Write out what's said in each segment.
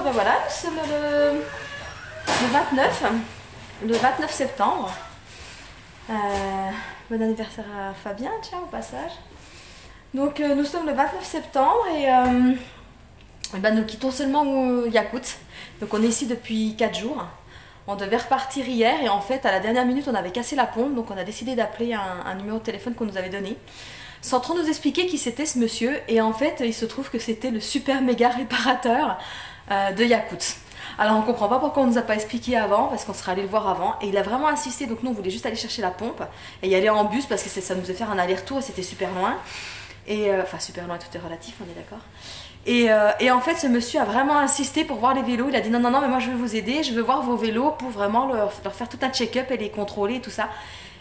ben voilà, nous sommes le 29 septembre. Bon anniversaire à Fabien, tiens, au passage. Donc nous sommes le 29 septembre et ben, nous quittons seulement Yakout. Donc on est ici depuis 4 jours. On devait repartir hier et en fait à la dernière minute on avait cassé la pompe, donc on a décidé d'appeler un numéro de téléphone qu'on nous avait donné sans trop nous expliquer qui c'était ce monsieur, et en fait il se trouve que c'était le super méga réparateur de Yakout. Alors on comprend pas pourquoi on nous a pas expliqué avant, parce qu'on serait allé le voir avant, et il a vraiment insisté. Donc nous on voulait juste aller chercher la pompe et y aller en bus parce que ça nous faisait faire un aller-retour et c'était super loin. Et enfin super loin, tout est relatif, on est d'accord. Et en fait ce monsieur a vraiment insisté pour voir les vélos. Il a dit non mais moi je vais vous aider, je veux voir vos vélos pour vraiment leur faire tout un check-up et les contrôler et tout ça.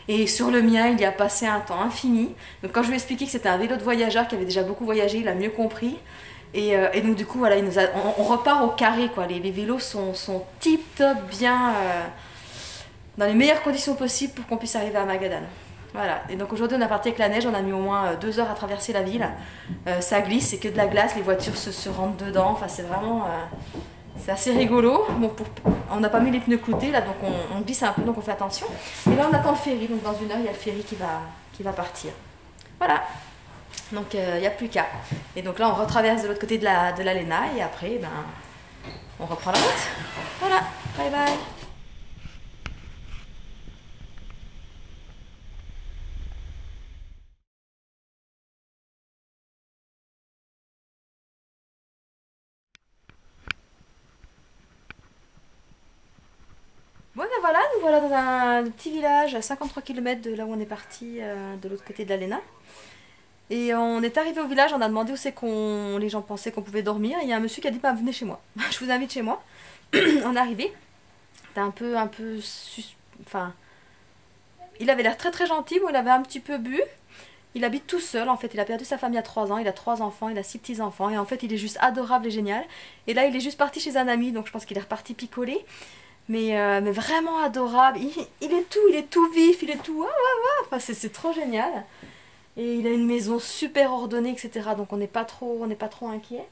Et sur le mien il y a passé un temps infini. Donc quand je lui ai expliqué que c'était un vélo de voyageur qui avait déjà beaucoup voyagé, il a mieux compris. Et donc du coup voilà, on repart au carré quoi. Les vélos sont tip top bien, dans les meilleures conditions possibles pour qu'on puisse arriver à Magadan. Voilà, et donc aujourd'hui on a parti avec la neige, on a mis au moins 2 heures à traverser la ville. Ça glisse, c'est que de la glace, les voitures se rentrent dedans, enfin c'est vraiment... c'est assez rigolo. Bon, on n'a pas mis les pneus cloutés là, donc on glisse un peu, donc on fait attention. Et là on attend le ferry, donc dans 1 heure il y a le ferry qui va partir. Voilà, donc il n'y a plus qu'à. Et donc là on retraverse de l'autre côté de la Léna et après ben, on reprend la route. Voilà, bye bye. Bon ben voilà, nous voilà dans un petit village à 53 km de là où on est parti, de l'autre côté de la Léna. Et on est arrivé au village, on a demandé où c'est qu'on les gens pensaient qu'on pouvait dormir. Et il y a un monsieur qui a dit bah, venez chez moi, je vous invite chez moi. On est arrivé, c'était enfin, il avait l'air très très gentil, bon, il avait un petit peu bu. Il habite tout seul en fait, il a perdu sa femme il y a 3 ans, il a 3 enfants, il a 6 petits-enfants. Et en fait il est juste adorable et génial. Et là il est juste parti chez un ami, donc je pense qu'il est reparti picoler. Mais vraiment adorable, il est tout vif, il est tout... Enfin, c'est trop génial. Et il a une maison super ordonnée, etc. Donc on n'est pas trop inquiet.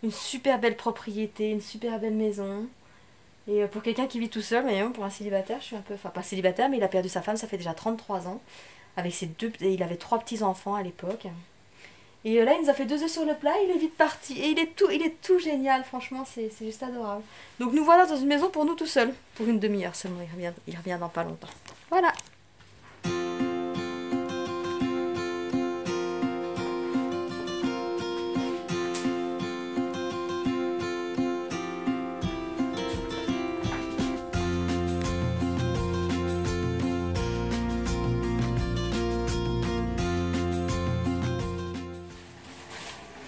Une super belle propriété, une super belle maison. Et pour quelqu'un qui vit tout seul, mais pour un célibataire, je suis un peu... Enfin pas célibataire, mais il a perdu sa femme, ça fait déjà 33 ans. Avec ses il avait 3 petits-enfants à l'époque. Et là, il nous a fait 2 œufs sur le plat, il est vite parti. Et il est tout génial, franchement, c'est juste adorable. Donc nous voilà dans une maison pour nous tout seuls, pour une demi-heure seulement, il revient dans pas longtemps. Voilà.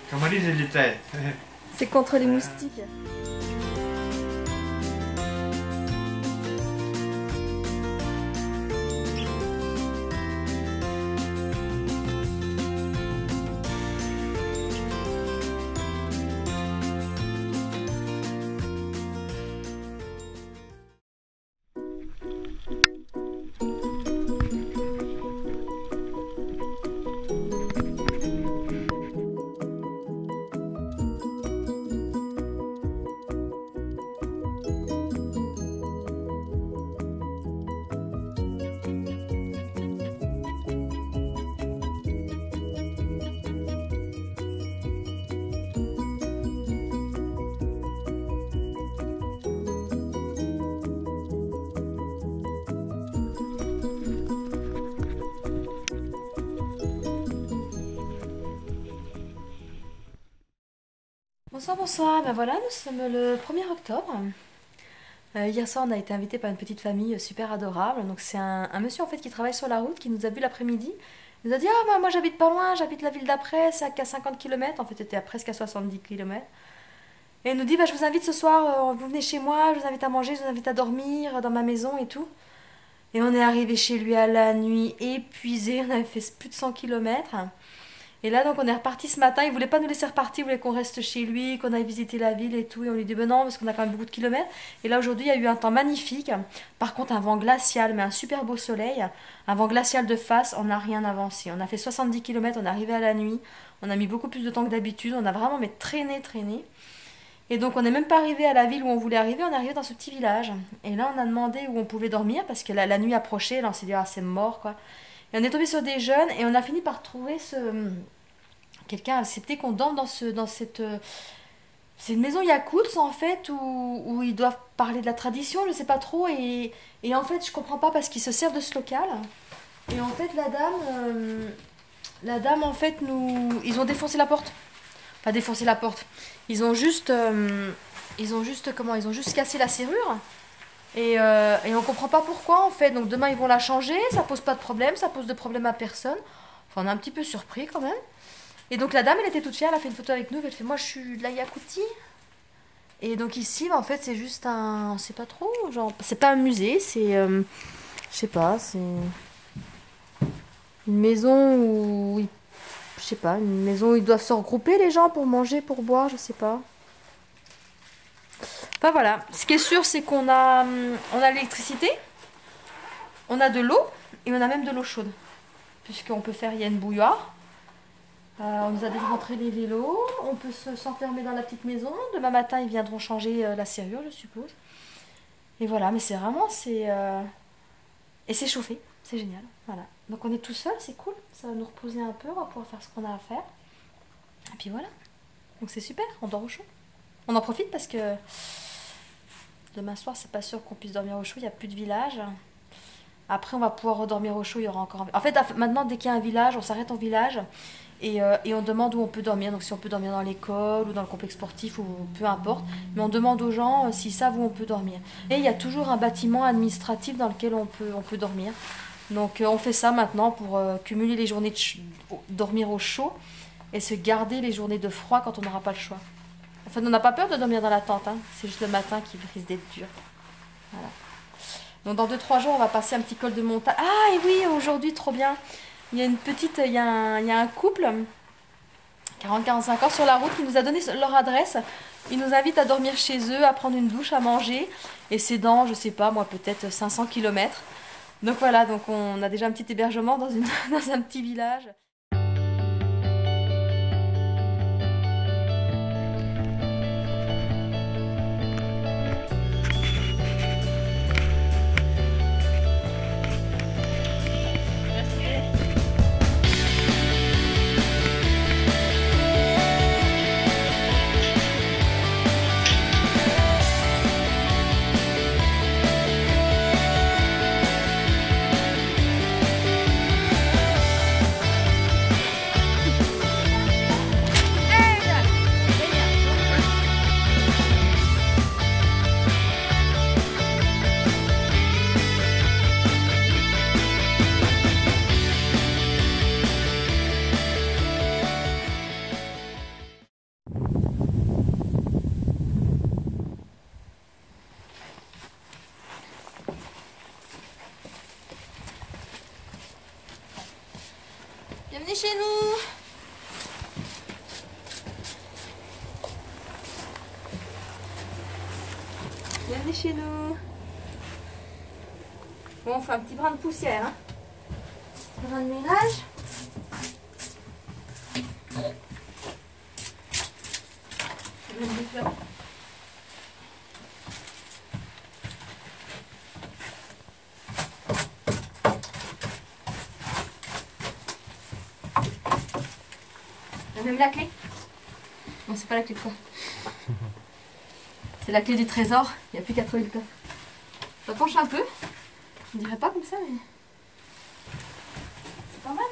Comment dire les têtes? C'est contre les moustiques. Bonsoir, bonsoir, ben voilà, nous sommes le 1er octobre. Hier soir on a été invité par une petite famille super adorable. Donc c'est un monsieur en fait qui travaille sur la route, qui nous a vu l'après-midi. Il nous a dit ah bah, moi j'habite pas loin, j'habite la ville d'après, c'est qu'à 50 km, en fait c'était presque à 70 km. Et il nous dit bah, je vous invite ce soir, vous venez chez moi, je vous invite à manger, je vous invite à dormir dans ma maison et tout. Et on est arrivé chez lui à la nuit, épuisé, on avait fait plus de 100 km. Et là, donc, on est reparti ce matin. Il voulait pas nous laisser repartir, il voulait qu'on reste chez lui, qu'on aille visiter la ville et tout. Et on lui dit, ben non, parce qu'on a quand même beaucoup de kilomètres. Et là, aujourd'hui, il y a eu un temps magnifique. Par contre, un vent glacial, mais un super beau soleil. Un vent glacial de face, on n'a rien avancé. On a fait 70 km, on est arrivé à la nuit. On a mis beaucoup plus de temps que d'habitude. On a vraiment mais traîné. Et donc on n'est même pas arrivé à la ville où on voulait arriver, on est arrivé dans ce petit village. Et là on a demandé où on pouvait dormir parce que la nuit approchait, là on s'est dit ah c'est mort quoi. Et on est tombé sur des jeunes et on a fini par trouver quelqu'un a accepté qu'on dorme dans cette... C'est une maison Yakoute en fait où ils doivent parler de la tradition, je sais pas trop. Et en fait je comprends pas parce qu'ils se servent de ce local. Et en fait la dame en fait ils ont défoncé la porte. Pas défoncé la porte. Ils ont juste cassé la serrure. Et on comprend pas pourquoi en fait. Donc demain ils vont la changer, ça pose pas de problème, ça pose de problème à personne. Enfin on est un petit peu surpris quand même. Et donc la dame elle était toute fière, elle a fait une photo avec nous, elle fait moi je suis de la Yakoutie. Et donc ici bah, en fait c'est juste un, c'est pas trop, genre c'est pas un musée, c'est je sais pas, c'est une maison je sais pas, une maison où ils doivent se regrouper les gens pour manger, pour boire, je sais pas. Enfin voilà, ce qui est sûr c'est qu'on a l'électricité, on a de l'eau et on a même de l'eau chaude. Puisqu'on peut faire, il y a une bouilloire. On nous a déjà rentré les vélos, on peut s'enfermer dans la petite maison. Demain matin ils viendront changer la serrure je suppose. Et voilà, mais c'est vraiment, et c'est chauffé, c'est génial. Voilà. Donc on est tout seul, c'est cool, ça va nous reposer un peu, on va pouvoir faire ce qu'on a à faire. Et puis voilà, donc c'est super, on dort au chaud. On en profite parce que demain soir c'est pas sûr qu'on puisse dormir au chaud, il n'y a plus de village. Après on va pouvoir redormir au chaud, il y aura encore... En fait maintenant dès qu'il y a un village, on s'arrête en village et on demande où on peut dormir. Donc si on peut dormir dans l'école ou dans le complexe sportif ou peu importe. Mais on demande aux gens s'ils savent où on peut dormir. Et il y a toujours un bâtiment administratif dans lequel on peut dormir. Donc on fait ça maintenant pour cumuler les journées de dormir au chaud et se garder les journées de froid quand on n'aura pas le choix. Enfin on n'a pas peur de dormir dans la tente, hein. C'est juste le matin qui risque d'être dur. Voilà. Donc dans 2-3 jours, on va passer un petit col de montagne. Ah et oui, aujourd'hui, trop bien. Il y a il y a un couple, 40-45 ans sur la route, qui nous a donné leur adresse. Ils nous invitent à dormir chez eux, à prendre une douche, à manger. Et c'est dans, je sais pas, moi peut-être 500 km. Donc voilà, donc on a déjà un petit hébergement dans un petit village. Bienvenue chez nous. Bienvenue chez nous. Bon, on fait un petit brin de poussière. Hein. Brin de ménage. Même la clé. Non, c'est pas la clé de quoi. C'est la clé du trésor. Il n'y a plus qu'à trouver le coffre. Ça penche un peu. On dirait pas comme ça, mais c'est pas mal.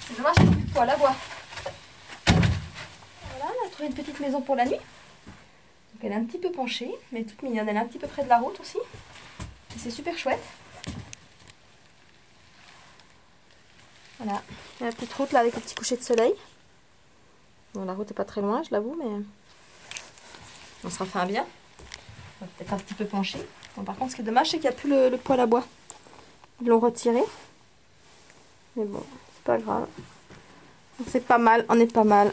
C'est dommage qu'il n'y ait plus de poêle à bois. Voilà, on a trouvé une petite maison pour la nuit. Donc elle est un petit peu penchée, mais toute mignonne. Elle est un petit peu près de la route aussi. Et c'est super chouette. Voilà, la petite route là avec le petit coucher de soleil. Bon, la route est pas très loin, je l'avoue, mais on se refait un bien. On va peut-être un petit peu pencher. Bon, par contre, ce qui est dommage, c'est qu'il n'y a plus le poêle à bois. Ils l'ont retiré. Mais bon, c'est pas grave. C'est pas mal, on est pas mal.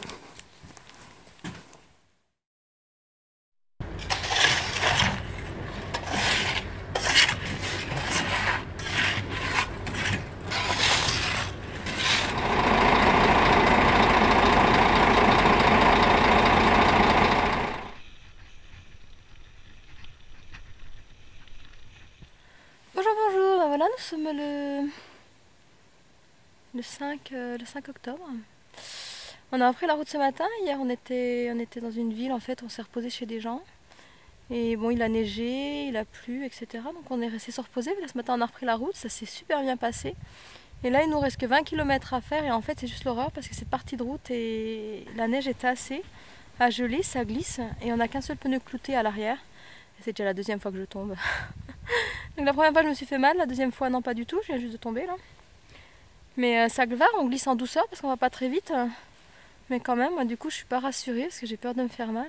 le 5 octobre. On a repris la route ce matin. Hier, on était dans une ville, en fait, on s'est reposé chez des gens. Et bon, il a neigé, il a plu, etc. Donc on est resté se reposer. Là, ce matin, on a repris la route, ça s'est super bien passé. Et là, il nous reste que 20 km à faire. Et en fait, c'est juste l'horreur parce que cette partie de route et la neige est assez à geler, ça glisse. Et on n'a qu'un seul pneu clouté à l'arrière. Et c'est déjà la deuxième fois que je tombe. Donc la première fois, je me suis fait mal. La deuxième fois, non, pas du tout. Je viens juste de tomber là. Mais ça va, on glisse en douceur parce qu'on va pas très vite. Mais quand même, moi, du coup, je suis pas rassurée parce que j'ai peur de me faire mal.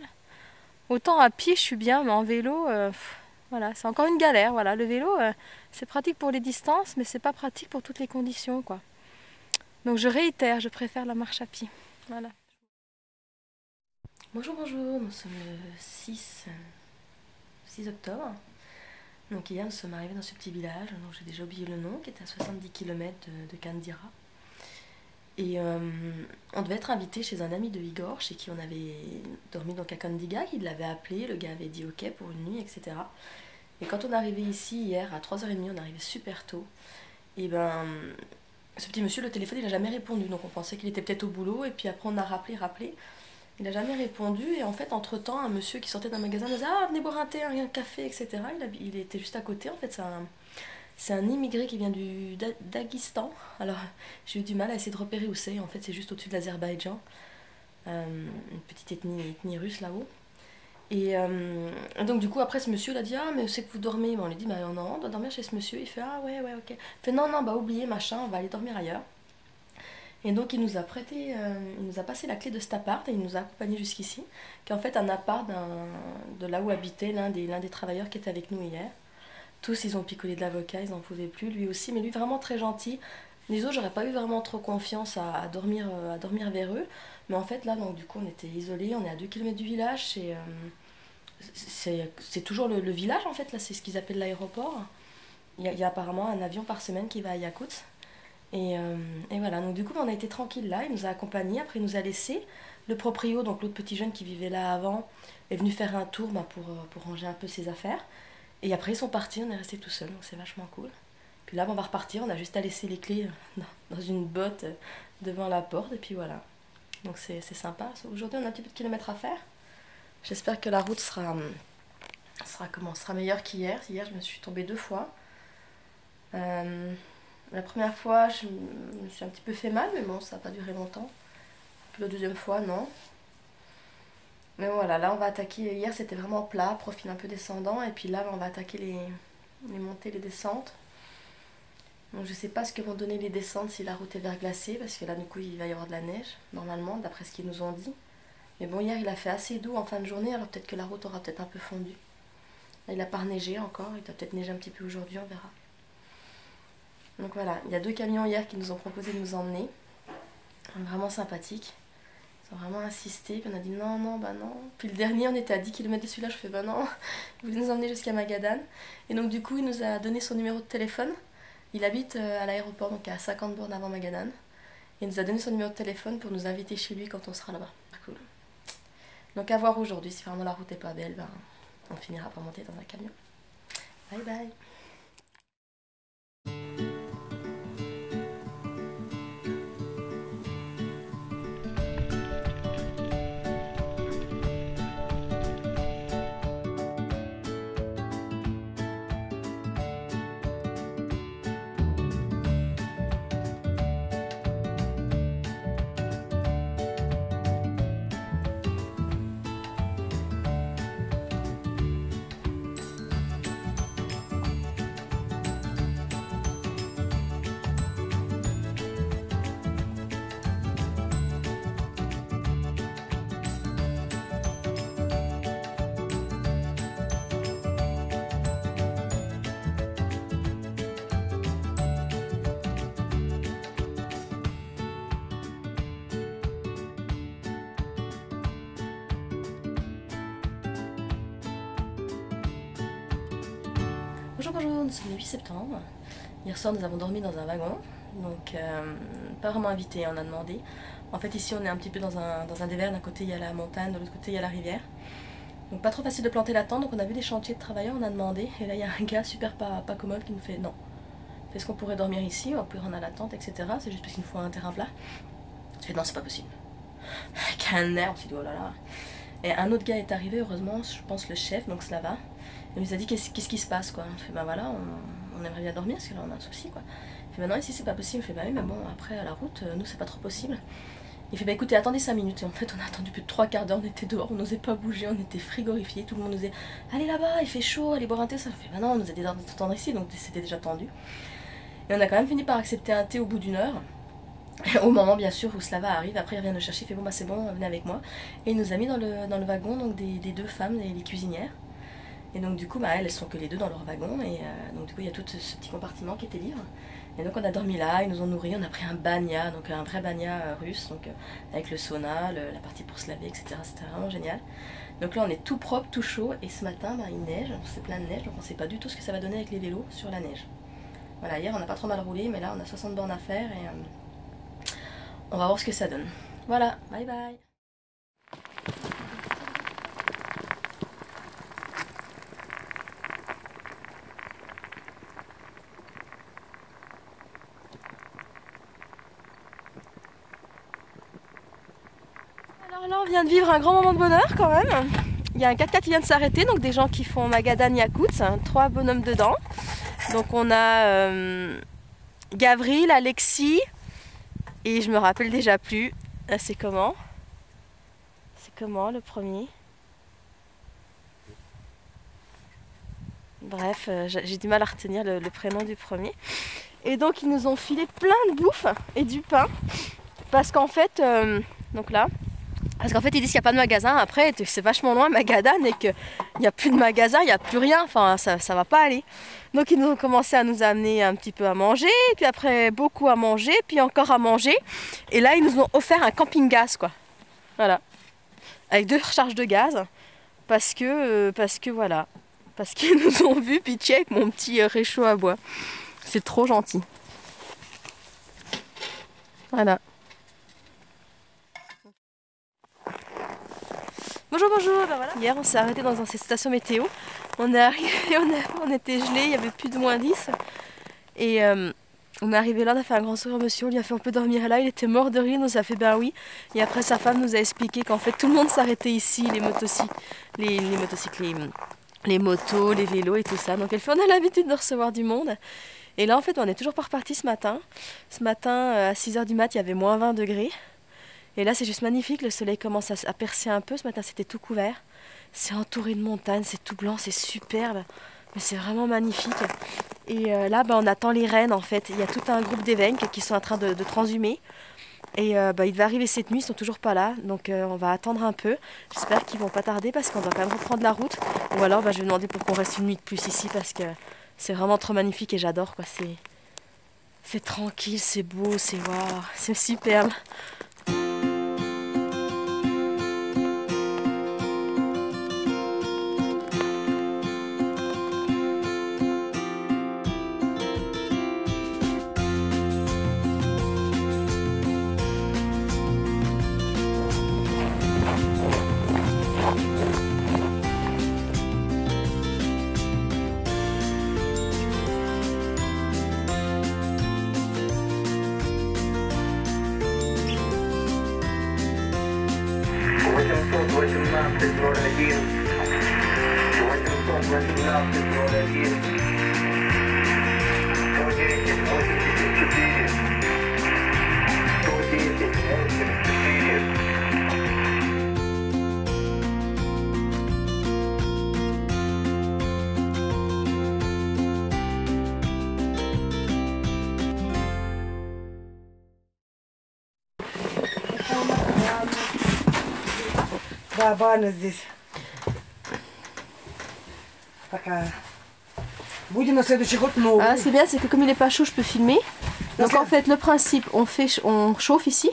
Autant à pied, je suis bien, mais en vélo, voilà, c'est encore une galère. Voilà. Le vélo, c'est pratique pour les distances, mais c'est pas pratique pour toutes les conditions, quoi. Donc je réitère, je préfère la marche à pied. Voilà. Bonjour, bonjour, nous sommes le 6 octobre. Donc hier, nous sommes arrivés dans ce petit village, dont j'ai déjà oublié le nom, qui est à 70 km de Kandira. Et on devait être invité chez un ami de Igor, chez qui on avait dormi donc à Kandiga, qui l'avait appelé, le gars avait dit ok pour une nuit, etc. Et quand on est arrivé ici hier à 3h30, on est arrivé super tôt, et ben ce petit monsieur, le téléphone, il n'a jamais répondu, donc on pensait qu'il était peut-être au boulot, et puis après on a rappelé, il n'a jamais répondu, et en fait entre temps, un monsieur qui sortait d'un magasin nous disait ah venez boire un thé, un café, etc. Il était juste à côté, en fait c'est un immigré qui vient du Daghestan. Alors j'ai eu du mal à essayer de repérer où c'est. En fait c'est juste au-dessus de l'Azerbaïdjan. Une petite ethnie russe là-haut. Et donc du coup après ce monsieur il a dit ah mais c'est que vous dormez. Bon, on lui dit bah non on doit dormir chez ce monsieur. Il fait ah ouais ok. Il fait non bah oubliez machin, on va aller dormir ailleurs. Et donc il nous a prêté, il nous a passé la clé de cet appart et il nous a accompagnés jusqu'ici. Qui est en fait un appart de là où habitait l'un des travailleurs qui était avec nous hier. Tous ils ont picolé de l'avocat, ils n'en pouvaient plus, lui aussi, mais lui vraiment très gentil. Les autres j'aurais pas eu vraiment trop confiance à dormir vers eux, mais en fait là donc du coup on était isolés, on est à 2 km du village, c'est toujours le village en fait, là c'est ce qu'ils appellent l'aéroport. Il y a apparemment un avion par semaine qui va à Yakout. Et voilà, donc du coup on a été tranquille là, il nous a accompagnés, après il nous a laissés. Le proprio, donc l'autre petit jeune qui vivait là avant, est venu faire un tour pour ranger un peu ses affaires. Et après ils sont partis, on est resté tout seul, donc c'est vachement cool. Puis là on va repartir, on a juste à laisser les clés dans une botte devant la porte et puis voilà. Donc c'est sympa. Aujourd'hui on a un petit peu de kilomètres à faire. J'espère que la route sera meilleure qu'hier. Hier je me suis tombée 2 fois. La première fois je me suis un petit peu fait mal mais bon ça n'a pas duré longtemps. Puis la deuxième fois non. Mais voilà, là on va attaquer, hier c'était vraiment plat, profil un peu descendant, et puis là on va attaquer les montées, les descentes. Donc je sais pas ce que vont donner les descentes si la route est verglacée, parce que là du coup il va y avoir de la neige, normalement, d'après ce qu'ils nous ont dit. Mais bon, hier il a fait assez doux en fin de journée, alors peut-être que la route aura peut-être un peu fondu. Là il a pas neigé encore, il doit peut-être neiger un petit peu aujourd'hui, on verra. Donc voilà, il y a 2 camions hier qui nous ont proposé de nous emmener, vraiment sympathiques. Ils ont vraiment insisté, puis on a dit non. Puis le dernier, on était à 10 km de celui-là, je fais bah non, il voulait nous emmener jusqu'à Magadan. Et donc du coup, il nous a donné son numéro de téléphone. Il habite à l'aéroport, donc à 50 bornes avant Magadan. Et il nous a donné son numéro de téléphone pour nous inviter chez lui quand on sera là-bas. Cool. Donc à voir aujourd'hui, si vraiment la route n'est pas belle, ben, on finira par monter dans un camion. Bye bye. Bonjour, nous sommes le 8 septembre. Hier soir, nous avons dormi dans un wagon. Donc, pas vraiment invité, on a demandé. En fait, ici, on est un petit peu dans un dévers. D'un côté, il y a la montagne, de l'autre côté, il y a la rivière. Donc, pas trop facile de planter la tente. Donc, on a vu des chantiers de travailleurs, on a demandé. Et là, il y a un gars super pas commode qui nous fait non. est-ce qu'on pourrait dormir ici, on peut rendre à la tente, etc. C'est juste parce qu'il nous faut un terrain plat. Je fais non, c'est pas possible. Avec un air, on s'est dit oh là là. Et un autre gars est arrivé, heureusement, je pense le chef, donc Slava. Il nous a dit qu'est-ce qui se passe quoi. On fait bah voilà, on aimerait bien dormir parce que là on a un souci quoi. Il fait bah non, ici c'est pas possible. Il fait bah oui, mais bon, après à la route, nous c'est pas trop possible. Il fait bah écoutez, attendez 5 minutes. Et en fait, on a attendu plus de 3/4 d'heure, on était dehors, on n'osait pas bouger, on était frigorifiés. Tout le monde nous disait allez là-bas, il fait chaud, allez boire un thé. Ça fait bah non, on nous a dit d'attendre ici, donc c'était déjà tendu. Et on a quand même fini par accepter un thé au bout d'1 heure. Au moment bien sûr où Slava arrive, après il vient nous chercher, il fait bon bah c'est bon, venez avec moi. Et il nous a mis dans le wagon donc des 2 femmes, les cuisinières. Et donc du coup bah, elles sont que les 2 dans leur wagon et donc du coup il y a tout ce petit compartiment qui était libre. Et donc on a dormi là, ils nous ont nourris, on a pris un banya, donc un vrai banya russe, donc avec le sauna, la partie pour se laver, etc. C'était vraiment génial. Donc là on est tout propre, tout chaud et ce matin bah, il neige, c'est plein de neige, donc on ne sait pas du tout ce que ça va donner avec les vélos sur la neige. Voilà, hier on n'a pas trop mal roulé, mais là on a 60 bornes à faire et on va voir ce que ça donne. Voilà, bye bye. Alors là on vient de vivre un grand moment de bonheur quand même. Il y a un 4x4 qui vient de s'arrêter, donc des gens qui font Magadan Yakout, 3 bonhommes dedans. Donc on a Gavril, Alexis, et je me rappelle déjà plus. C'est comment? C'est comment le premier? Bref, j'ai du mal à retenir le prénom du premier. Et donc ils nous ont filé plein de bouffe et du pain. Parce qu'en fait, donc là, parce qu'en fait ils disent qu'il n'y a pas de magasin. Après, c'est vachement loin Magadan et qu'il n'y a plus de magasin, il n'y a plus rien. Enfin, ça va pas aller. Donc ils nous ont commencé à nous amener un petit peu à manger, puis après beaucoup à manger, puis encore à manger. Et là ils nous ont offert un camping-gaz quoi. Voilà. Avec 2 recharges de gaz. Parce que voilà. Parce qu'ils nous ont vu pitcher avec mon petit réchaud à bois. C'est trop gentil. Voilà. Bonjour, bonjour, ben voilà. Hier on s'est arrêté dans cette station météo. On est arrivé, on était gelé, il y avait plus de -10. Et on est arrivé là, on a fait un grand sourire au monsieur, on lui a fait on peut dormir là, il était mort de rire, il nous a fait ben oui. Et après sa femme nous a expliqué qu'en fait tout le monde s'arrêtait ici, les motocycles, les motos, les vélos et tout ça. Donc elle fait on a l'habitude de recevoir du monde. Et là en fait on est toujours pas reparti ce matin. Ce matin à 6h du mat il y avait -20 degrés. Et là c'est juste magnifique, le soleil commence à percer un peu, ce matin c'était tout couvert. C'est entouré de montagnes, c'est tout blanc, c'est superbe. Mais c'est vraiment magnifique. Et là on attend les rennes en fait. Il y a tout un groupe d'évêques qui sont en train de transhumer. Et ils devaient arriver cette nuit, ils sont toujours pas là. Donc on va attendre un peu. J'espère qu'ils vont pas tarder parce qu'on doit quand même reprendre la route. Ou alors je vais demander pour qu'on reste une nuit de plus ici parce que c'est vraiment trop magnifique et j'adore quoi. C'est tranquille, c'est beau, c'est waouh, c'est superbe. Да, баня здесь. Такая. Будем на следующий год новый. Ah, c'est bien, c'est que comme il n'est pas chaud, je peux filmer. Donc en fait, le principe, on chauffe ici.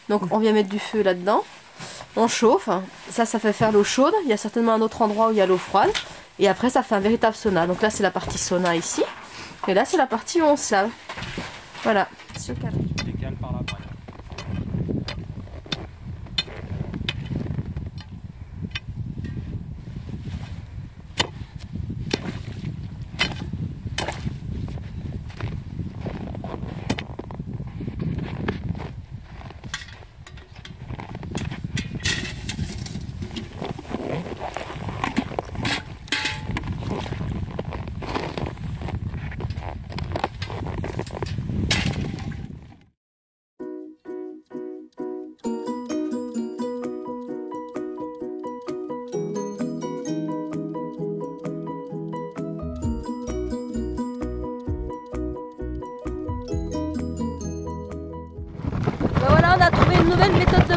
Donc on vient mettre du feu là-dedans. On chauffe. Ça fait faire l'eau chaude. Il y a certainement un autre endroit où il y a l'eau froide. Et après, ça fait un véritable sauna. Donc là, c'est la partie sauna ici. Et là, c'est la partie où on se lave. Voilà. Sur le carré.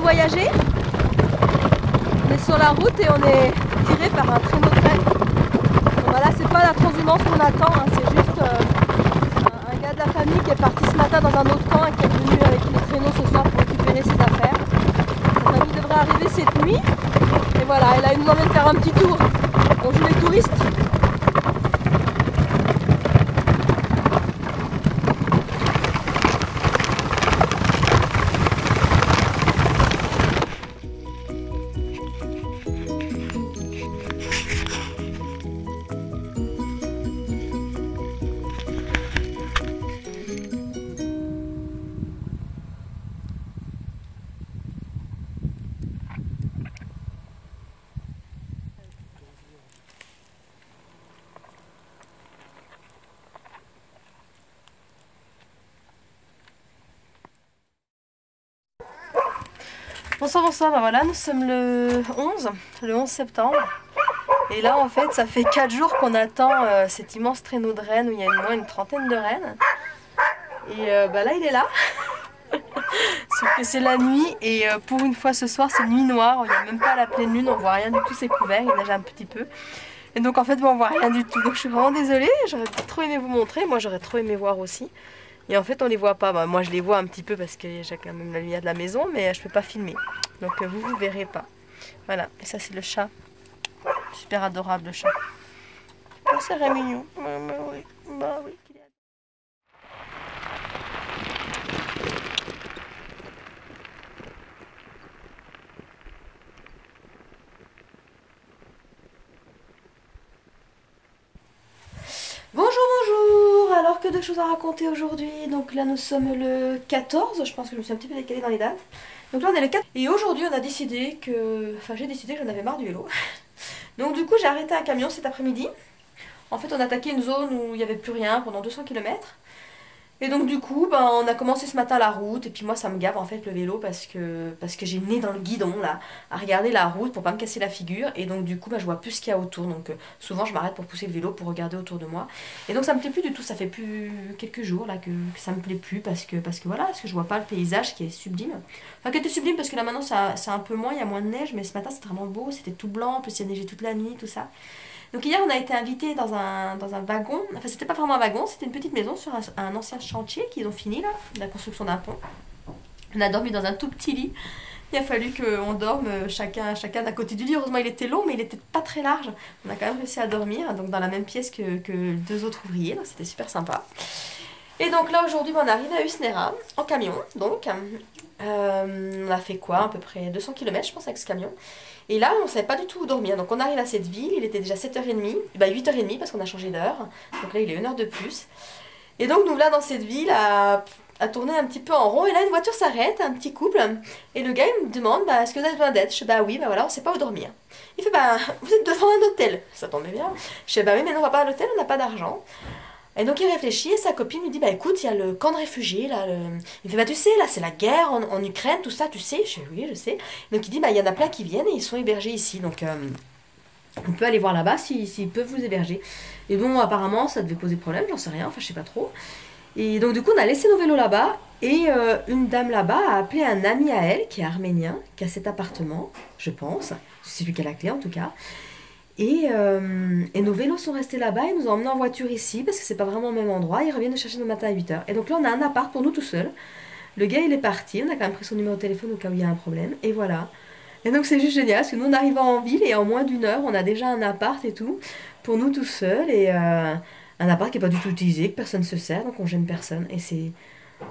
voyager. On est sur la route et on est tiré par un traîneau de traîne. Donc voilà, c'est pas la transhumance qu'on attend, hein, c'est juste un gars de la famille qui est parti ce matin dans un autre camp et qui est venu avec le traîneau ce soir pour récupérer ses affaires. Sa famille devrait arriver cette nuit. Et voilà, et là il nous emmène faire un petit tour. On joue les touristes. Bonsoir, bonsoir, bah voilà, nous sommes le 11 septembre. Et là en fait ça fait 4 jours qu'on attend cet immense traîneau de rennes où il y a au moins une trentaine de rennes. Et bah là il est là. Sauf que c'est la nuit et pour une fois ce soir c'est nuit noire, il n'y a même pas la pleine lune, on voit rien du tout, c'est couvert, il neige un petit peu. Et donc en fait on voit rien du tout, donc je suis vraiment désolée, j'aurais trop aimé vous montrer, moi j'aurais trop aimé voir aussi. Et en fait on les voit pas, bah, moi je les vois un petit peu parce que j'ai quand même la lumière de la maison, mais je peux pas filmer. Donc vous verrez pas. Voilà, et ça c'est le chat. Super adorable le chat. Oh, c'est très mignon. Oui. Bah oui. Bonjour, bonjour. Alors que de choses à raconter aujourd'hui. Donc là nous sommes le 14, je pense que je me suis un petit peu décalée dans les dates. Donc là on est le 4 et aujourd'hui on a décidé que... Enfin j'ai décidé que j'en avais marre du vélo. Donc du coup j'ai arrêté un camion cet après-midi. En fait on a attaqué une zone où il n'y avait plus rien pendant 200 km. Et donc du coup ben, on a commencé ce matin la route. Et puis moi ça me gave en fait le vélo parce que j'ai le nez dans le guidon là, à regarder la route pour pas me casser la figure. Et donc du coup ben, je vois plus ce qu'il y a autour. Donc souvent je m'arrête pour pousser le vélo pour regarder autour de moi. Et donc ça me plaît plus du tout, ça fait plus quelques jours là que ça me plaît plus parce que voilà, parce que je vois pas le paysage qui est sublime. Enfin qui était sublime parce que là maintenant c'est un peu moins, il y a moins de neige. Mais ce matin c'était vraiment beau, c'était tout blanc, en plus il y a neigé toute la nuit, tout ça. Donc hier on a été invités dans un wagon, enfin c'était pas vraiment un wagon, c'était une petite maison sur un ancien chantier qu'ils ont fini là, la construction d'un pont. On a dormi dans un tout petit lit, il a fallu qu'on dorme chacun à côté du lit, heureusement il était long mais il était pas très large. On a quand même réussi à dormir donc dans la même pièce que deux autres ouvriers, donc c'était super sympa. Et donc là aujourd'hui on arrive à Usnera en camion, donc on a fait quoi, à peu près 200 km je pense avec ce camion. Et là on ne savait pas du tout où dormir, donc on arrive à cette ville, il était déjà 7h30, bah 8h30 parce qu'on a changé d'heure, donc là il est 1 heure de plus. Et donc nous là dans cette ville à tourner un petit peu en rond, et là une voiture s'arrête, un petit couple, et le gars il me demande bah, est-ce que vous avez besoin d'aide? Je dis bah oui, bah voilà, on ne sait pas où dormir. Il fait bah vous êtes devant un hôtel, ça tombait bien. Je dis bah oui mais non on va pas à l'hôtel, on n'a pas d'argent. Et donc il réfléchit et sa copine lui dit bah écoute il y a le camp de réfugiés là, il fait bah tu sais là c'est la guerre en Ukraine tout ça tu sais, je dis oui je sais. Donc il dit bah il y en a plein qui viennent et ils sont hébergés ici donc on peut aller voir là-bas s'ils peuvent vous héberger. Et bon apparemment ça devait poser problème, j'en sais rien, enfin je sais pas trop. Et donc du coup on a laissé nos vélos là-bas et une dame là-bas a appelé un ami à elle qui est arménien, qui a cet appartement je pense, c'est lui qui a la clé en tout cas. Et nos vélos sont restés là-bas, ils nous ont emmenés en voiture ici parce que c'est pas vraiment au même endroit, ils reviennent nous chercher le matin à 8h. Et donc là on a un appart pour nous tout seuls. Le gars il est parti, on a quand même pris son numéro de téléphone au cas où il y a un problème, et voilà. Et donc c'est juste génial parce que nous on arrive en ville et en moins d'1 heure on a déjà un appart et tout pour nous tout seuls. Et un appart qui n'est pas du tout utilisé, que personne ne se sert, donc on gêne personne. Et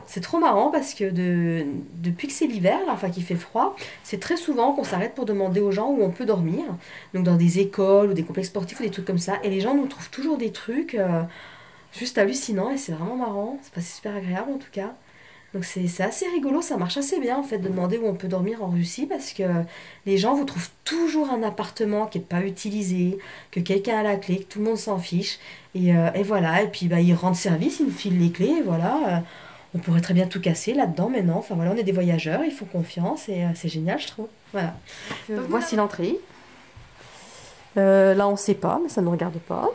c'est trop marrant parce que depuis que c'est l'hiver, enfin qu'il fait froid, c'est très souvent qu'on s'arrête pour demander aux gens où on peut dormir. Donc dans des écoles ou des complexes sportifs ou des trucs comme ça. Et les gens nous trouvent toujours des trucs juste hallucinants et c'est vraiment marrant. C'est super agréable en tout cas. Donc c'est assez rigolo, ça marche assez bien en fait de demander où on peut dormir en Russie parce que les gens vous trouvent toujours un appartement qui n'est pas utilisé, que quelqu'un a la clé, que tout le monde s'en fiche. Et voilà, et puis bah, ils rendent service, ils nous filent les clés et voilà. On pourrait très bien tout casser là-dedans, mais non. Enfin voilà, on est des voyageurs, ils font confiance et c'est génial, je trouve. Voilà. Voici l'entrée. Là, on ne sait pas, mais ça ne nous regarde pas.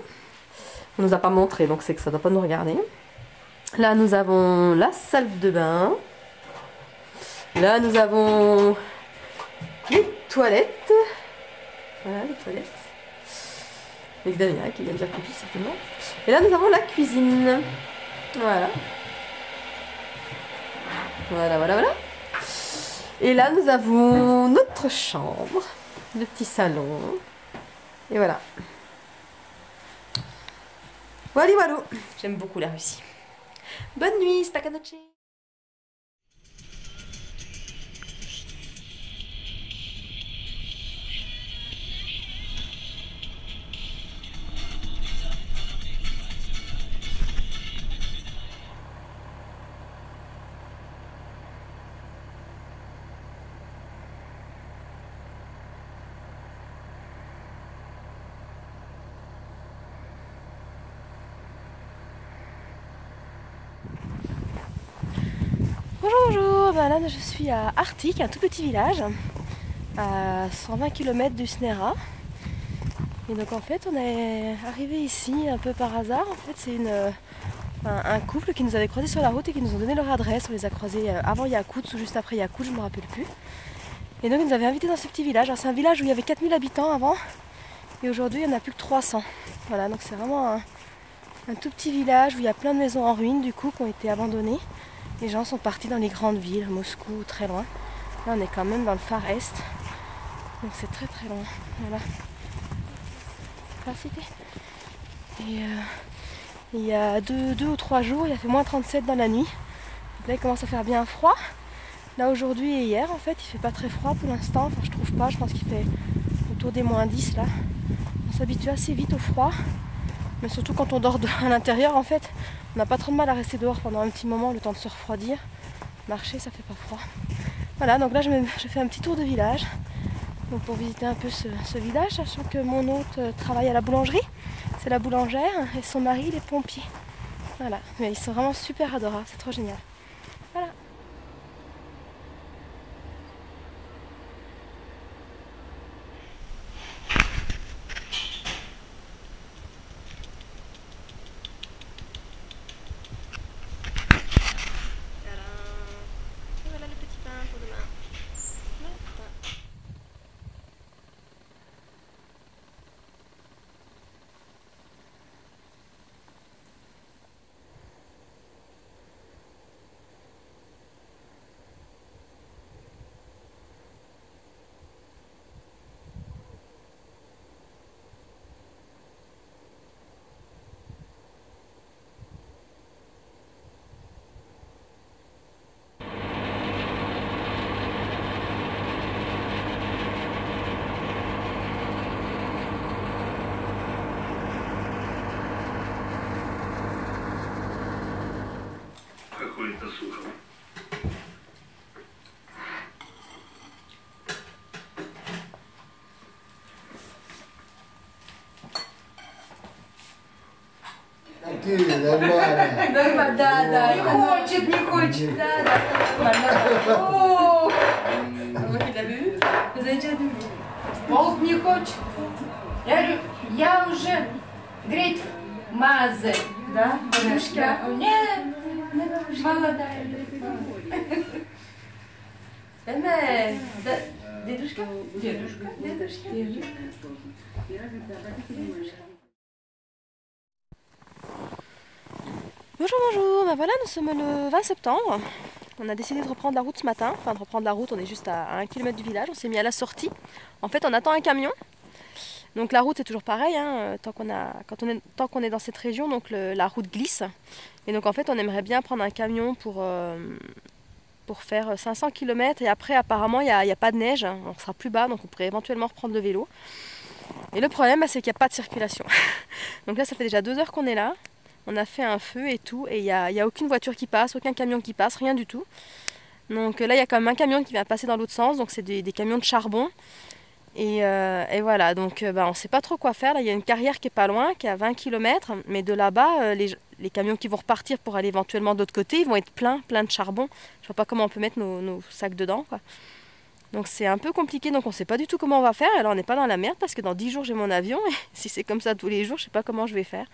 On ne nous a pas montré, donc c'est que ça ne doit pas nous regarder. Là, nous avons la salle de bain. Là, nous avons toilettes. Voilà les toilettes. Avec Damien qui vient de faire pipi certainement. Et là nous avons la cuisine. Voilà. Voilà. Et là nous avons notre chambre, le petit salon. Et voilà. Voilà. J'aime beaucoup la Russie. Bonne nuit, spakanoche. Bonjour, ben là je suis à Arctic, un tout petit village à 120 km du Snera. Et donc en fait on est arrivé ici un peu par hasard. En fait c'est un couple qui nous avait croisés sur la route et qui nous ont donné leur adresse. On les a croisés avant Yakutsk ou juste après Yakutsk, je ne me rappelle plus. Et donc ils nous avaient invités dans ce petit village. Alors c'est un village où il y avait 4000 habitants avant et aujourd'hui il n'y en a plus que 300. Voilà, donc c'est vraiment un tout petit village où il y a plein de maisons en ruine du coup qui ont été abandonnées. Les gens sont partis dans les grandes villes, Moscou, très loin. Là, on est quand même dans le Far Est. Donc c'est très très loin. Voilà. La cité. Et il y a deux ou 3 jours, il a fait moins 37 dans la nuit. Donc là, il commence à faire bien froid. Là, aujourd'hui et hier, en fait, il fait pas très froid pour l'instant. Enfin, je trouve pas. Je pense qu'il fait autour des moins 10 là. On s'habitue assez vite au froid. Mais surtout quand on dort à l'intérieur, en fait. On n'a pas trop de mal à rester dehors pendant un petit moment, le temps de se refroidir. Marcher, ça fait pas froid. Voilà, donc là je fais un petit tour de village donc pour visiter un peu ce village, sachant que mon hôte travaille à la boulangerie. C'est la boulangère et son mari, il est pompier. Voilà, mais ils sont vraiment super adorables, c'est trop génial. Voilà. Voilà le petit pain pour demain. Какой-то сухой. Ты нормально. Да. Не хочет. Да. О, Vous avez déjà vu? волк не хочет. Я говорю, я уже греть мазы. Да? Дедушка? Нет, молодая. Дедушка? Дедушка. Bonjour, ben voilà, nous sommes le 20 septembre. On a décidé de reprendre la route ce matin. Enfin, de reprendre la route, on est juste à 1 km du village. On s'est mis à la sortie. En fait, on attend un camion. Donc la route est toujours pareille, hein, tant qu'on est dans cette région, donc la route glisse. Et donc en fait, on aimerait bien prendre un camion pour faire 500 km. Et après, apparemment, il n'y a pas de neige. Hein, on sera plus bas, donc on pourrait éventuellement reprendre le vélo. Et le problème, c'est qu'il n'y a pas de circulation. Donc là, ça fait déjà 2 heures qu'on est là. On a fait un feu et tout, et il n'y a aucune voiture qui passe, aucun camion qui passe, rien du tout. Donc là, il y a quand même un camion qui vient passer dans l'autre sens, donc c'est des camions de charbon. Et voilà, donc on ne sait pas trop quoi faire. Là, il y a une carrière qui est pas loin, qui est à 20 km, mais de là-bas, les camions qui vont repartir pour aller éventuellement de l'autre côté, ils vont être pleins de charbon. Je vois pas comment on peut mettre nos sacs dedans, quoi. Donc c'est un peu compliqué, donc on ne sait pas du tout comment on va faire. Alors on n'est pas dans la merde parce que dans 10 jours j'ai mon avion, et si c'est comme ça tous les jours, je ne sais pas comment je vais faire.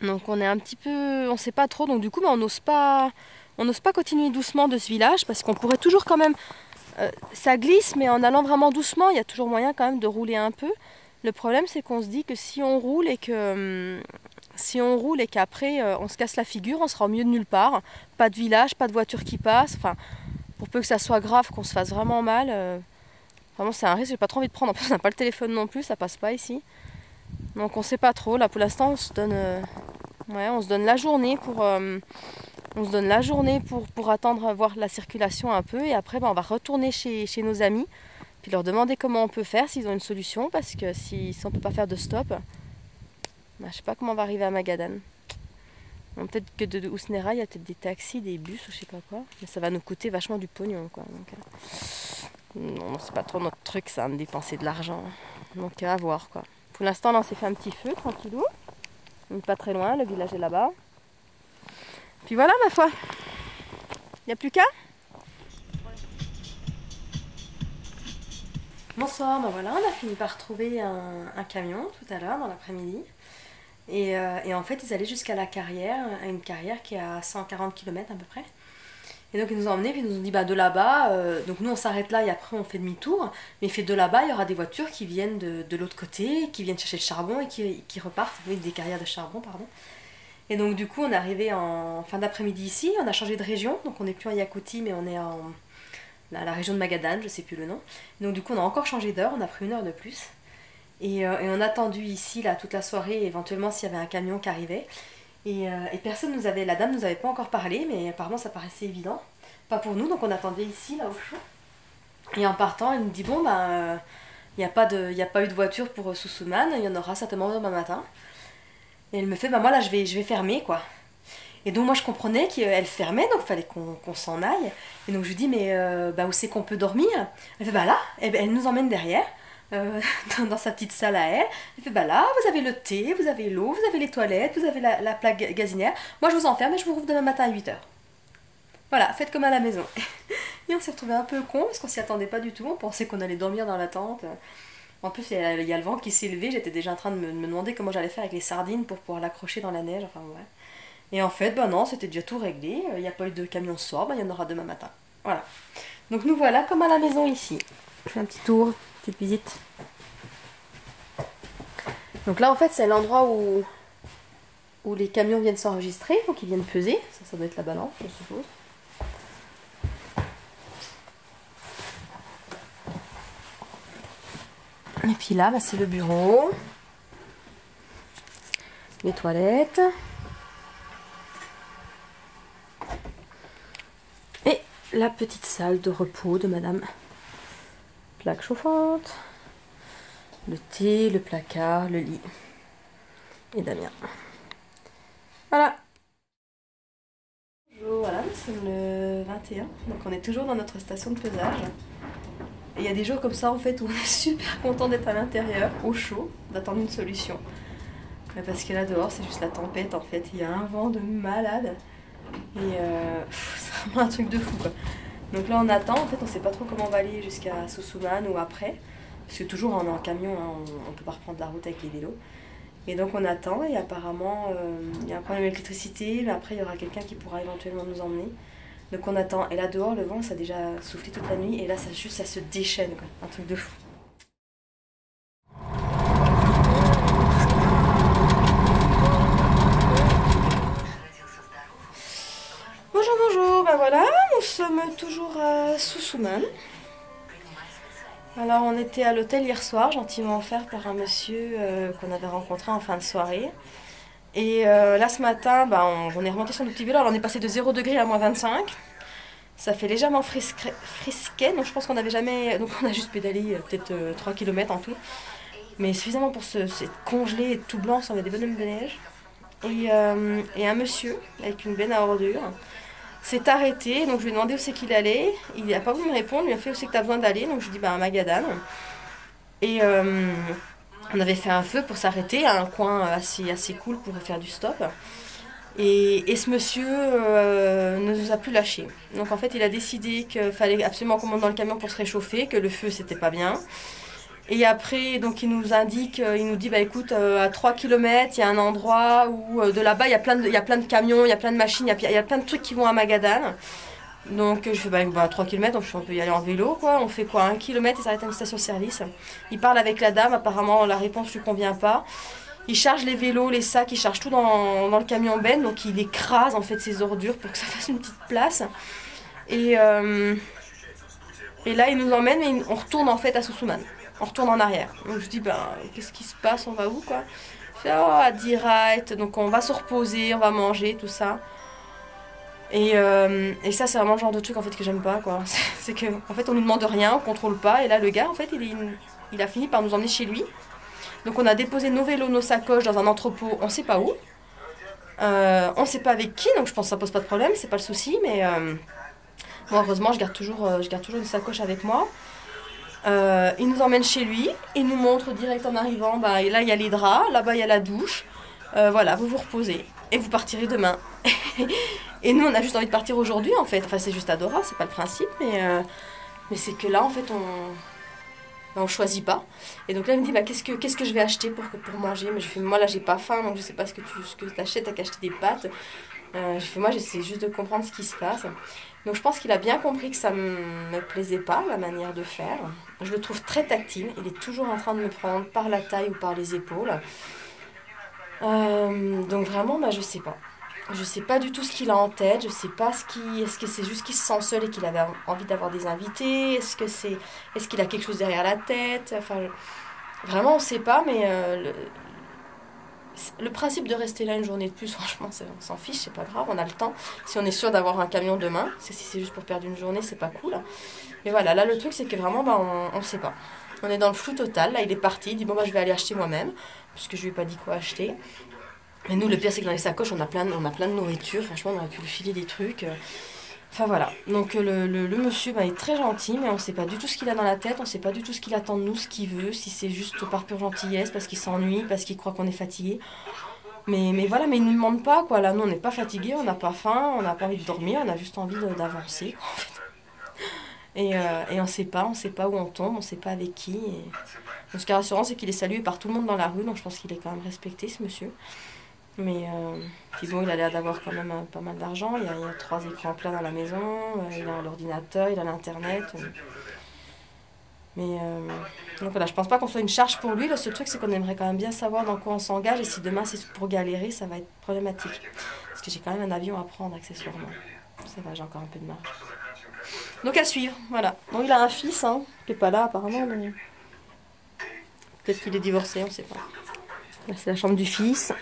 Donc on est un petit peu, on sait pas trop, donc du coup on n'ose pas continuer doucement de ce village parce qu'on pourrait toujours quand même ça glisse, mais en allant vraiment doucement, il y a toujours moyen quand même de rouler un peu. Le problème, c'est qu'on se dit que si on roule et qu'après on se casse la figure, on sera au milieu de nulle part. Pas de village, pas de voiture qui passe. Enfin, pour peu que ça soit grave, qu'on se fasse vraiment mal, vraiment c'est un risque. J'ai pas trop envie de prendre. En plus, on n'a pas le téléphone non plus, ça passe pas ici. Donc on sait pas trop. Là, pour l'instant, on se donne la journée pour attendre voir la circulation un peu. Et après, on va retourner chez nos amis. Puis leur demander comment on peut faire, s'ils ont une solution, parce que si on ne peut pas faire de stop, je ne sais pas comment on va arriver à Magadan. Peut-être que de Ousnera, il y a peut-être des taxis, des bus ou je sais pas quoi, mais ça va nous coûter vachement du pognon, quoi. Donc, non, c'est pas trop notre truc, ça, de dépenser de l'argent. Donc à voir, quoi. Pour l'instant, là, on s'est fait un petit feu, tranquillou. Donc, pas très loin, le village est là-bas. Puis voilà, ma foi. Il n'y a plus qu'à. Bonsoir, voilà, on a fini par trouver un camion tout à l'heure dans l'après-midi. Et en fait, ils allaient jusqu'à la carrière, à une carrière qui est à 140 km à peu près. Et donc ils nous ont emmenés, puis ils nous ont dit de là-bas, donc nous on s'arrête là et après on fait demi-tour. Mais fait de là-bas, il y aura des voitures qui viennent de l'autre côté, qui viennent chercher le charbon et qui repartent, oui, des carrières de charbon, pardon. Et donc du coup on est arrivé en fin d'après-midi ici, on a changé de région, donc on n'est plus en Yakoutie mais on est en la région de Magadan, je sais plus le nom. Donc du coup on a encore changé d'heure, on a pris 1 heure de plus. Et on a attendu ici là, toute la soirée, éventuellement s'il y avait un camion qui arrivait. Et la dame nous avait pas encore parlé, mais apparemment ça paraissait évident. Pas pour nous, donc on attendait ici, là au chaud. Et en partant, elle nous dit bon il n'y a pas eu de voiture pour Susuman, il y en aura certainement demain matin. Et elle me fait moi là je vais fermer quoi. Et donc moi je comprenais qu'elle fermait, donc il fallait qu'on s'en aille. Et donc je lui dis mais où c'est qu'on peut dormir? Elle fait là, elle nous emmène derrière. Dans sa petite salle à elle. Elle fait là, vous avez le thé, vous avez l'eau, vous avez les toilettes, vous avez la plaque gazinière. Moi je vous enferme et je vous rouvre demain matin à 8h. Voilà, faites comme à la maison. Et on s'est retrouvé un peu con parce qu'on s'y attendait pas du tout. On pensait qu'on allait dormir dans la tente. En plus il y a le vent qui s'est levé. J'étais déjà en train de me demander comment j'allais faire avec les sardines pour pouvoir l'accrocher dans la neige. Enfin ouais. Et en fait non, c'était déjà tout réglé. Il n'y a pas eu de camion ce soir, il y en aura demain matin. Voilà. Donc nous voilà comme à la maison ici. Je fais un petit tour. Petite visite. Donc là en fait c'est l'endroit où les camions viennent s'enregistrer, donc ils viennent peser, ça doit être la balance je suppose. Et puis là c'est le bureau, les toilettes et la petite salle de repos de madame. Plaque chauffante, le thé, le placard, le lit et Damien. Voilà. Bonjour, voilà, nous sommes le 21, donc on est toujours dans notre station de pesage. Et il y a des jours comme ça en fait où on est super content d'être à l'intérieur, au chaud, d'attendre une solution. Mais parce que là dehors c'est juste la tempête en fait, il y a un vent de malade. Et c'est vraiment un truc de fou quoi. Donc là on attend, en fait on sait pas trop comment on va aller jusqu'à Susuman ou après. Parce que toujours on est en camion, hein, on peut pas reprendre la route avec les vélos. Et donc on attend et apparemment il y a un problème avec l'électricité, mais après il y aura quelqu'un qui pourra éventuellement nous emmener. Donc on attend. Et là dehors le vent ça a déjà soufflé toute la nuit et là ça se déchaîne quoi, un truc de fou. Bonjour, voilà, nous sommes toujours à Susuman. Alors on était à l'hôtel hier soir, gentiment offert par un monsieur qu'on avait rencontré en fin de soirée. Et là ce matin, on est remonté sur nos petits vélos, alors on est passé de 0 degré à moins 25. Ça fait légèrement frisquet, donc je pense qu'on n'avait jamais... Donc on a juste pédalé peut-être 3 km en tout. Mais suffisamment pour c'est congelé et tout blanc, ça avait des bonhommes de neige. Et un monsieur avec une benne à ordures s'est arrêté, donc je lui ai demandé où c'est qu'il allait. Il n'a pas voulu me répondre, il m'a fait où c'est que tu as besoin d'aller, donc je lui ai dit à Magadan. Et on avait fait un feu pour s'arrêter à un coin assez cool pour faire du stop. Et ce monsieur ne nous a plus lâchés. Donc en fait il a décidé qu'il fallait absolument qu'on monte dans le camion pour se réchauffer, que le feu c'était pas bien. Et après, donc il nous indique, il nous dit, écoute, à 3 km, il y a un endroit où, de là-bas, il y a plein de camions, il y a plein de machines, il y a plein de trucs qui vont à Magadan. Donc je fais 3 km, donc on peut y aller en vélo quoi. On fait quoi, 1 km, il s'arrête à une station-service. Il parle avec la dame, apparemment la réponse lui convient pas. Il charge les vélos, les sacs, il charge tout dans le camion Ben, donc il écrase en fait ses ordures pour que ça fasse une petite place. Et là il nous emmène, mais on retourne en fait à Soussouman. On retourne en arrière. Donc je dis qu'est-ce qui se passe, on va où quoi? Il fait à direct, donc on va se reposer, on va manger, tout ça. Et ça c'est vraiment le genre de truc en fait que j'aime pas quoi. C'est que en fait on nous demande rien, on contrôle pas, et là le gars en fait il a fini par nous emmener chez lui. Donc on a déposé nos vélos, nos sacoches dans un entrepôt, on sait pas où. On sait pas avec qui, donc je pense que ça pose pas de problème, c'est pas le souci, mais bon, heureusement je garde toujours une sacoche avec moi. Il nous emmène chez lui, il nous montre direct en arrivant, là il y a les draps, là-bas il y a la douche, voilà, vous vous reposez et vous partirez demain. Et nous on a juste envie de partir aujourd'hui en fait, enfin c'est juste adorable, c'est pas le principe, mais c'est que là en fait on choisit pas. Et donc là il me dit qu'est-ce que je vais acheter pour manger, mais je fais moi là j'ai pas faim donc je sais pas ce que tu achètes, t'as qu'à acheter des pâtes. Je fais moi j'essaie juste de comprendre ce qui se passe. Donc je pense qu'il a bien compris que ça me plaisait pas la manière de faire. Je le trouve très tactile, il est toujours en train de me prendre par la taille ou par les épaules. Donc vraiment je sais pas. Je sais pas du tout ce qu'il a en tête, je sais pas est-ce que c'est juste qu'il se sent seul et qu'il avait envie d'avoir des invités, est-ce qu'il a quelque chose derrière la tête, enfin vraiment on sait pas, mais le principe de rester là une journée de plus, franchement on s'en fiche, c'est pas grave, on a le temps. Si on est sûr d'avoir un camion demain, si c'est juste pour perdre une journée, c'est pas cool. Mais voilà, là le truc c'est que vraiment on sait pas. On est dans le flou total, là il est parti, il dit je vais aller acheter moi-même, puisque je lui ai pas dit quoi acheter. Et nous, le pire, c'est que dans les sacoches, on a plein de nourriture. Franchement, on aurait pu lui filer des trucs. Enfin, voilà. Donc, le monsieur est très gentil, mais on ne sait pas du tout ce qu'il a dans la tête. On ne sait pas du tout ce qu'il attend de nous, ce qu'il veut. Si c'est juste par pure gentillesse, parce qu'il s'ennuie, parce qu'il croit qu'on est fatigué. Mais voilà, mais il ne nous demande pas, quoi. Là, nous, on n'est pas fatigué, on n'a pas faim, on n'a pas envie de dormir, on a juste envie d'avancer, en fait. Et on ne sait pas où on tombe, on ne sait pas avec qui. Et... Donc, ce qui est rassurant, c'est qu'il est salué par tout le monde dans la rue, donc je pense qu'il est quand même respecté, ce monsieur. Mais puis bon, il a l'air d'avoir quand même pas mal d'argent. Il y a 3 écrans plats dans la maison, il a l'ordinateur, il a l'internet. Mais donc voilà, je pense pas qu'on soit une charge pour lui. Le seul truc, c'est qu'on aimerait quand même bien savoir dans quoi on s'engage. Et si demain c'est pour galérer, ça va être problématique. Parce que j'ai quand même un avion à prendre accessoirement. Ça va, j'ai encore un peu de marge. Donc à suivre, voilà. Donc il a un fils, qui est pas là apparemment. Mais... peut-être qu'il est divorcé, on sait pas. Là c'est la chambre du fils.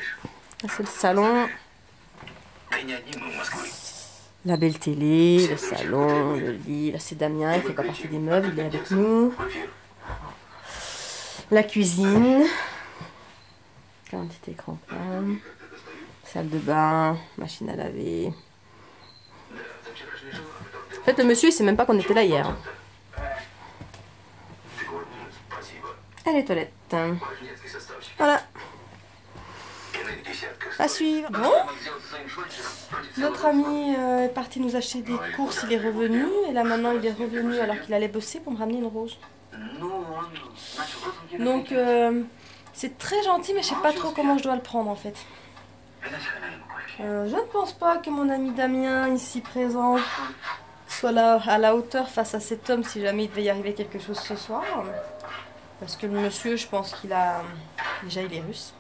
Là, c'est le salon, la belle télé, le salon, le lit. Là, c'est Damien, il fait pas partie des meubles, il est avec nous. La cuisine, quantité écran plat, salle de bain, machine à laver. En fait, le monsieur, il sait même pas qu'on était là hier. Et les toilettes. Voilà. À suivre. Bon. Notre ami est parti nous acheter des courses, il est revenu. Et là maintenant il est revenu alors qu'il allait bosser pour me ramener une rose. Donc c'est très gentil mais je sais pas trop comment je dois le prendre en fait. Je ne pense pas que mon ami Damien ici présent soit là à la hauteur face à cet homme si jamais il devait y arriver quelque chose ce soir. Parce que le monsieur, je pense qu'il a... déjà il est russe.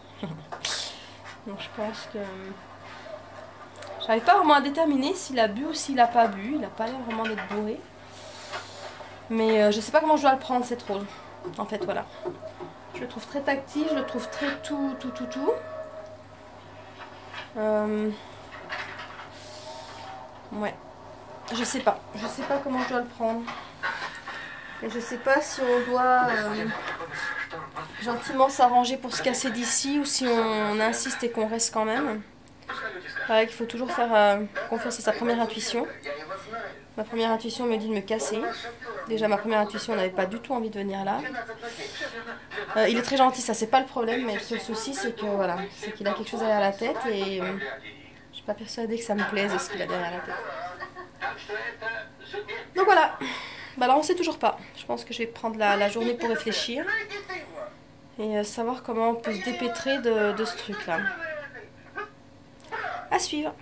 Donc je pense que... j'arrive pas vraiment à déterminer s'il a bu ou s'il a pas bu. Il a pas l'air vraiment d'être bourré. Mais je sais pas comment je dois le prendre cette rose. En fait voilà. Je le trouve très tactile, je le trouve très tout. Ouais. Je sais pas comment je dois le prendre. Et je sais pas si on doit gentiment s'arranger pour se casser d'ici ou si on insiste et qu'on reste quand même. Pareil qu'il faut toujours faire confiance à sa première intuition. Ma première intuition me dit de me casser. Déjà ma première intuition n'avait pas du tout envie de venir là. Il est très gentil, ça c'est pas le problème, mais le seul souci c'est que voilà, c'est qu'il a quelque chose derrière la tête et je suis pas persuadée que ça me plaise ce qu'il a derrière la tête. Donc voilà. Bah là on sait toujours pas. Je pense que je vais prendre la journée pour réfléchir et savoir comment on peut se dépêtrer de ce truc là. À suivre.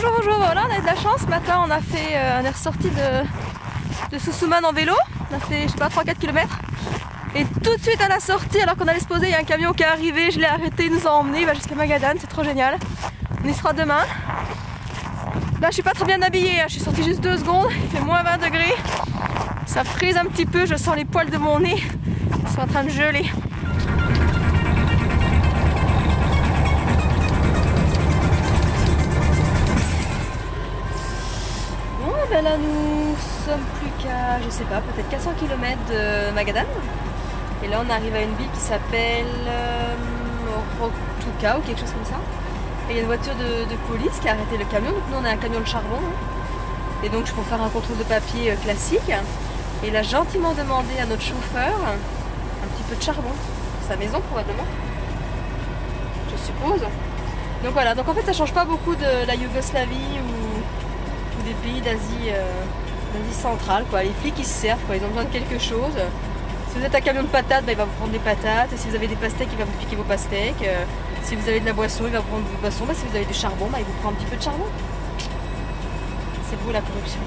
bonjour, bonjour. Voilà, on a eu de la chance. Ce matin, on est ressorti de Soussouman en vélo. On a fait, je sais pas, 3-4 km. Et tout de suite à la sortie, alors qu'on allait se poser, il y a un camion qui est arrivé. Je l'ai arrêté, il nous a emmenés. Il va jusqu'à Magadan, c'est trop génial. On y sera demain. Là, je suis pas très bien habillée. Je suis sortie juste 2 secondes. Il fait moins 20 degrés. Ça frise un petit peu. Je sens les poils de mon nez. Ils sont en train de geler. Ben là nous sommes plus qu'à, je sais pas, peut-être 400 km de Magadan. Et là on arrive à une ville qui s'appelle Rotuka ou quelque chose comme ça. Et il y a une voiture de police qui a arrêté le camion. Donc nous on a un camion de charbon. Et donc je peux faire un contrôle de papier classique. Et il a gentiment demandé à notre chauffeur un petit peu de charbon. Sa maison probablement. Je suppose. Donc voilà, donc en fait ça change pas beaucoup de la Yougoslavie ou des pays d'Asie centrale, quoi. Les flics ils se servent, quoi. Ils ont besoin de quelque chose. Si vous êtes un camion de patates, bah, il va vous prendre des patates. Et si vous avez des pastèques, il va vous piquer vos pastèques. Si vous avez de la boisson, il va vous prendre vos boissons. Bah, si vous avez du charbon, bah, il vous prend un petit peu de charbon. C'est beau la corruption.